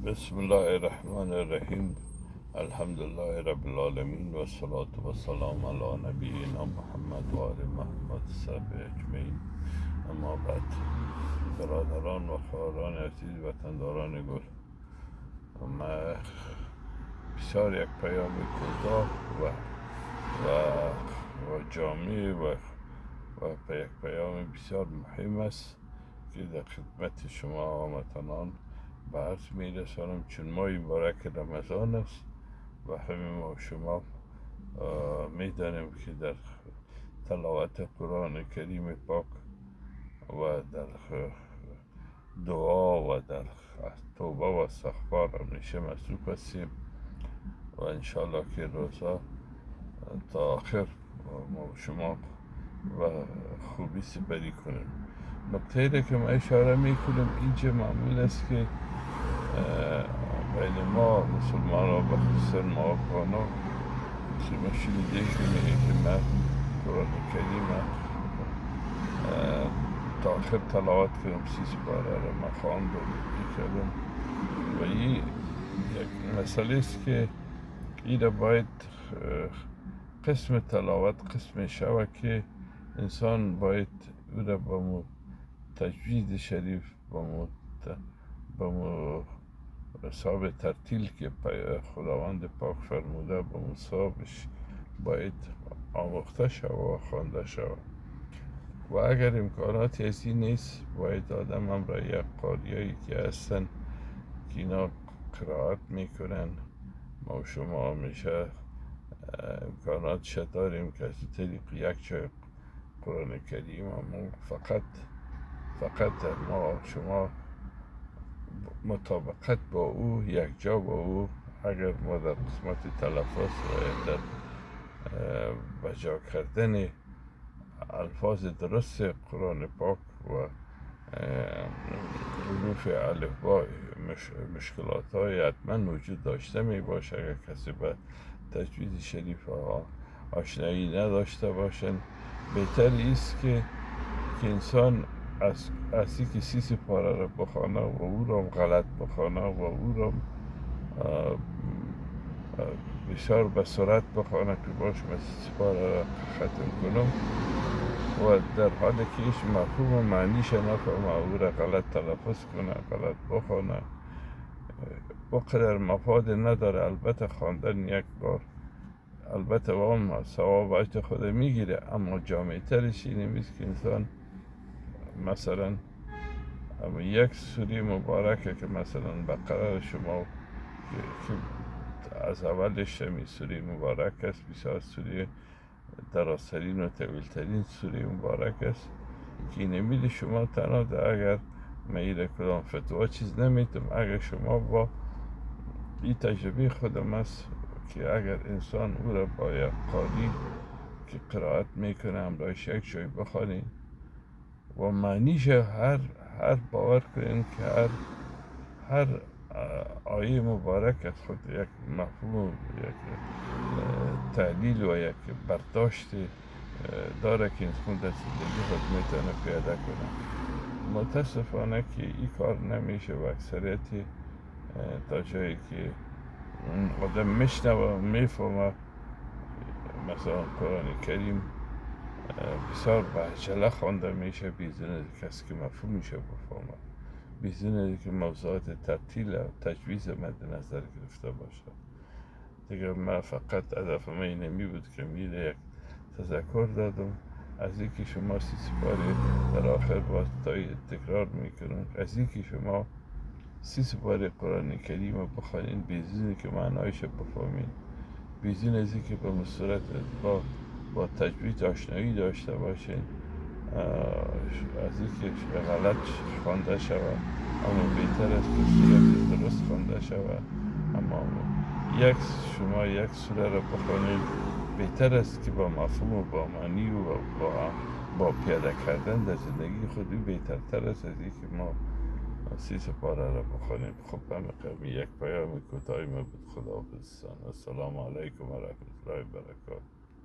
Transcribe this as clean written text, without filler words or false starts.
بسم الله الرحمن الرحیم. الحمد لله رب العالمین و الصلاة و السلام علی نبینا محمد و آل محمد صحبه اجمعین. اما بعد، برادران و خواهران عزیز وطنداران گل، من بسیار یک پیام کوتاه و جامع و یک پیام بسیار مهم است که در خدمت شما هموطنان به عرض می رسانم، چون ماه مبارک رمضان است و همه ما شما می دانیم که در تلاوت قرآن کریم پاک و در دعا و در توبه و استغفار همیشه مصروف هستیم و انشاءالله که روزا تا آخر ما شما و خوبی سپری کنیم. نکته که ما اشاره میکنیم اینجا معمول است که بین ما مسلمان ها و خصوصا ما افغان ها که ما شنیده که من قرآن کریم تا آخر تلاوت کردم، 30 باره را من خواندم کردم و این یک مسئله است که این را باید قسم تلاوت قسم شوه که انسان باید او را با تجوید شریف با حساب ترتیل که خداوند پاک فرموده با حسابش باید آموخته شود و خوانده شود و اگر امکاناتی از این نیست باید آدم هم را یک قاریایی که هستن که اینا قرائت میکنن. ما و شما همیشه امکانات داریم که از طریق یک جای قرآن کریم همون فقط ما و شما مطابقت با او یک جا با او، اگر ما در قسمت تلفظ و در بجا کردن الفاظ درست قرآن پاک و حروف الفبا مشکلات های حتما وجود داشته می باشه. اگر کسی به تجوید شریف آشنایی نداشته باشن، بهتر است که انسان از که 30 پاره را بخوانه و او را غلط بخوانه و او را بسیار به سرعت بخوانه که باش من 30 پاره را ختم کنم و در حالی که ایش مفهوم و معنیش نفهمه او را غلط تلفظ کنه، غلط بخوانه، بقدر مفاد نداره. البته خواندن یک بار البته اون ثواب و اجر خود میگیره، اما جامع ترش اینه که انسان مثلا یک سوره مبارکه که مثلا بقره شما که از اولش می سوره مبارک است، بسیار سوره درازترین و طویلترین سوره مبارک است که نمیده شما تنها اگر میره کدام فتوا چیز نمیتونم، اگر شما با این تجربه خودم است که اگر انسان او را با یک قاری که قرائت میکنه همراهش یک جای بخوانید و معنیش هر باور کنین که هر آیه مبارک از خود یک مفهوم، یک تعلیل و یک برداشت داره که انسان در زندگی خود میتونه پیاده کنه. متاسفانه که این کار نمیشه و اکثریت تا جایی که آدم میشنوه میفهمه مثلا قرآن کریم بسیار به عجله خوانده میشه بدون از کسی که مفهومش بفهمه، بدون از که موضوعات ترتیل و تجویز مد نظر گرفته باشه. دیگه من فقط هدف من اینمی بود که میره یک تذکر دادم از اینکه شما 30 باره در آخر باز تکرار میکنم، از اینکه شما 30 باره قرآن کریم رو بخوانید بدون که معنایش بفهمید، بدون از اینکه به صورت با تجوید آشنایی داشته باشین، از اینکه غلط خوانده شود، اما بهتر است که صورت درست خوانده شود. اما شما یک سوره را بخوانید، بهتر است که با مفهوم و با معنی و با پیاده کردن در زندگی خودی بهترتر است از اینکه ما 30 پاره را بخوانیم. خب همه یک پیام کوتاهی ما بود. خداحافظ. السلام علیکم و رحمت الله و برکاته.